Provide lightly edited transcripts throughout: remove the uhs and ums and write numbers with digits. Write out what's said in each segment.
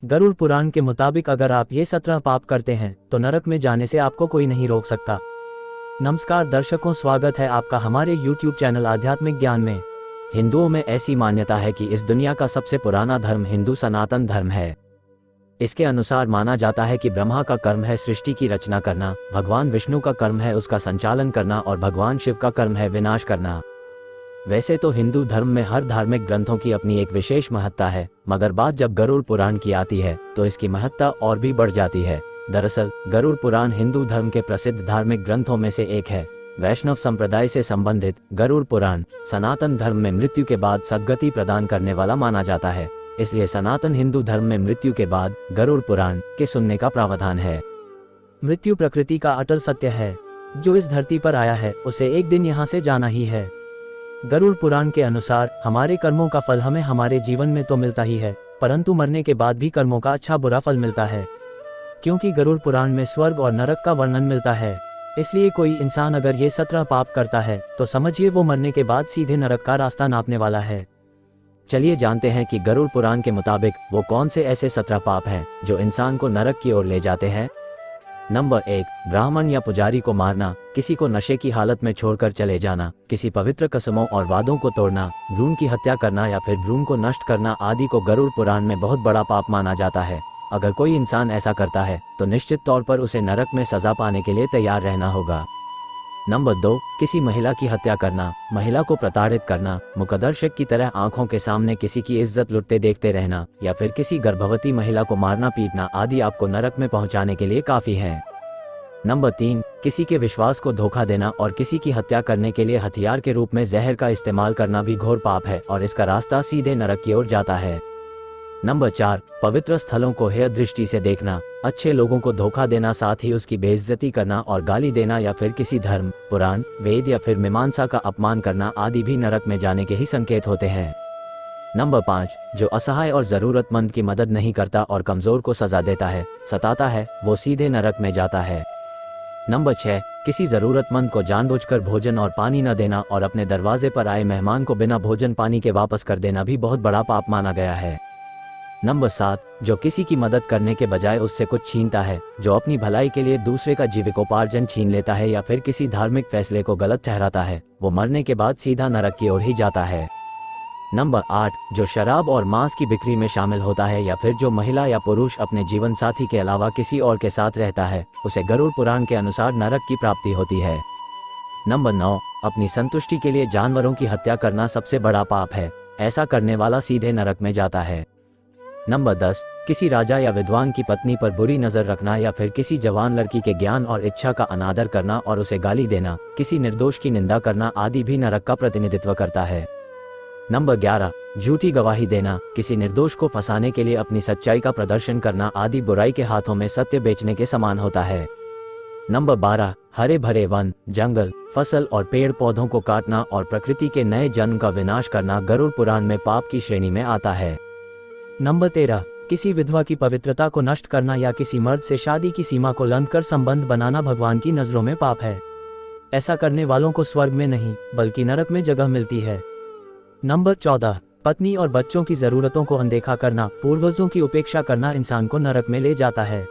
गरुड़ पुराण के मुताबिक अगर आप ये 17 पाप करते हैं तो नरक में जाने से आपको कोई नहीं रोक सकता। नमस्कार दर्शकों, स्वागत है आपका हमारे YouTube चैनल आध्यात्मिक ज्ञान में। हिंदुओं में ऐसी मान्यता है कि इस दुनिया का सबसे पुराना धर्म हिंदू सनातन धर्म है। इसके अनुसार माना जाता है कि ब्रह्मा का कर्म है सृष्टि की रचना करना, भगवान विष्णु का कर्म है उसका संचालन करना और भगवान शिव का कर्म है विनाश करना। वैसे तो हिंदू धर्म में हर धार्मिक ग्रंथों की अपनी एक विशेष महत्ता है, मगर बात जब गरुड़ पुराण की आती है तो इसकी महत्ता और भी बढ़ जाती है। दरअसल गरुड़ पुराण हिंदू धर्म के प्रसिद्ध धार्मिक ग्रंथों में से एक है। वैष्णव संप्रदाय से संबंधित गरुड़ पुराण सनातन धर्म में मृत्यु के बाद सद्गति प्रदान करने वाला माना जाता है। इसलिए सनातन हिंदू धर्म में मृत्यु के बाद गरुड़ पुराण के सुनने का प्रावधान है। मृत्यु प्रकृति का अटल सत्य है। जो इस धरती पर आया है उसे एक दिन यहाँ से जाना ही है। गरुड़ पुराण के अनुसार हमारे कर्मों का फल हमें हमारे जीवन में तो मिलता ही है, परंतु मरने के बाद भी कर्मों का अच्छा बुरा फल मिलता है। क्योंकि गरुड़ पुराण में स्वर्ग और नरक का वर्णन मिलता है, इसलिए कोई इंसान अगर ये 17 पाप करता है तो समझिए वो मरने के बाद सीधे नरक का रास्ता नापने वाला है। चलिए जानते हैं कि गरुड़ पुराण के मुताबिक वो कौन से ऐसे 17 पाप हैं जो इंसान को नरक की ओर ले जाते हैं। नंबर 1, ब्राह्मण या पुजारी को मारना, किसी को नशे की हालत में छोड़कर चले जाना, किसी पवित्र कसमों और वादों को तोड़ना, भ्रूण की हत्या करना या फिर भ्रूण को नष्ट करना आदि को गरुड़ पुराण में बहुत बड़ा पाप माना जाता है। अगर कोई इंसान ऐसा करता है तो निश्चित तौर पर उसे नरक में सजा पाने के लिए तैयार रहना होगा। नंबर 2, किसी महिला की हत्या करना, महिला को प्रताड़ित करना, मुकदर्शक की तरह आंखों के सामने किसी की इज्जत लुटते देखते रहना या फिर किसी गर्भवती महिला को मारना पीटना आदि आपको नरक में पहुंचाने के लिए काफी है। नंबर 3, किसी के विश्वास को धोखा देना और किसी की हत्या करने के लिए हथियार के रूप में जहर का इस्तेमाल करना भी घोर पाप है और इसका रास्ता सीधे नरक की ओर जाता है। नंबर 4, पवित्र स्थलों को हेय दृष्टि से देखना, अच्छे लोगों को धोखा देना, साथ ही उसकी बेइज्जती करना और गाली देना या फिर किसी धर्म, पुराण, वेद या फिर मीमांसा का अपमान करना आदि भी नरक में जाने के ही संकेत होते हैं। नंबर 5, जो असहाय और जरूरतमंद की मदद नहीं करता और कमजोर को सजा देता है, सताता है, वो सीधे नरक में जाता है। नंबर 6, किसी जरूरतमंद को जानबूझकर भोजन और पानी न देना और अपने दरवाजे पर आए मेहमान को बिना भोजन पानी के वापस कर देना भी बहुत बड़ा पाप माना गया है। नंबर 7, जो किसी की मदद करने के बजाय उससे कुछ छीनता है, जो अपनी भलाई के लिए दूसरे का जीविकोपार्जन छीन लेता है या फिर किसी धार्मिक फैसले को गलत ठहराता है, वो मरने के बाद सीधा नरक की ओर ही जाता है। नंबर 8, जो शराब और मांस की बिक्री में शामिल होता है या फिर जो महिला या पुरुष अपने जीवन साथी के अलावा किसी और के साथ रहता है, उसे गरुड़ पुराण के अनुसार नरक की प्राप्ति होती है। नंबर 9, अपनी संतुष्टि के लिए जानवरों की हत्या करना सबसे बड़ा पाप है, ऐसा करने वाला सीधे नरक में जाता है। नंबर 10, किसी राजा या विद्वान की पत्नी पर बुरी नजर रखना या फिर किसी जवान लड़की के ज्ञान और इच्छा का अनादर करना और उसे गाली देना, किसी निर्दोष की निंदा करना आदि भी नरक का प्रतिनिधित्व करता है। नंबर 11, झूठी गवाही देना, किसी निर्दोष को फंसाने के लिए अपनी सच्चाई का प्रदर्शन करना आदि बुराई के हाथों में सत्य बेचने के समान होता है। नंबर 12, हरे भरे वन, जंगल, फसल और पेड़ पौधों को काटना और प्रकृति के नए जन्म का विनाश करना गरुड़ पुराण में पाप की श्रेणी में आता है। नंबर 13, किसी विधवा की पवित्रता को नष्ट करना या किसी मर्द से शादी की सीमा को लंघकर संबंध बनाना भगवान की नजरों में पाप है। ऐसा करने वालों को स्वर्ग में नहीं बल्कि नरक में जगह मिलती है। नंबर 14, पत्नी और बच्चों की जरूरतों को अनदेखा करना, पूर्वजों की उपेक्षा करना इंसान को नरक में ले जाता है।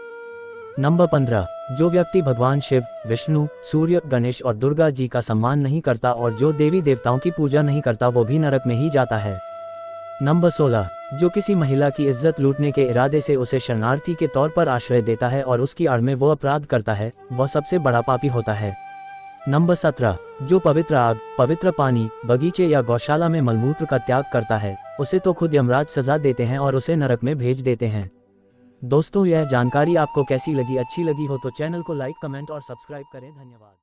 नंबर 15, जो व्यक्ति भगवान शिव, विष्णु, सूर्य, गणेश और दुर्गा जी का सम्मान नहीं करता और जो देवी देवताओं की पूजा नहीं करता वो भी नरक में ही जाता है। नंबर 16, जो किसी महिला की इज्जत लूटने के इरादे से उसे शरणार्थी के तौर पर आश्रय देता है और उसकी आड़ में वो अपराध करता है, वह सबसे बड़ा पापी होता है। नंबर 17, जो पवित्र आग, पवित्र पानी, बगीचे या गौशाला में मलमूत्र का त्याग करता है, उसे तो खुद यमराज सजा देते हैं और उसे नरक में भेज देते हैं। दोस्तों, यह जानकारी आपको कैसी लगी? अच्छी लगी हो तो चैनल को लाइक, कमेंट और सब्सक्राइब करें। धन्यवाद।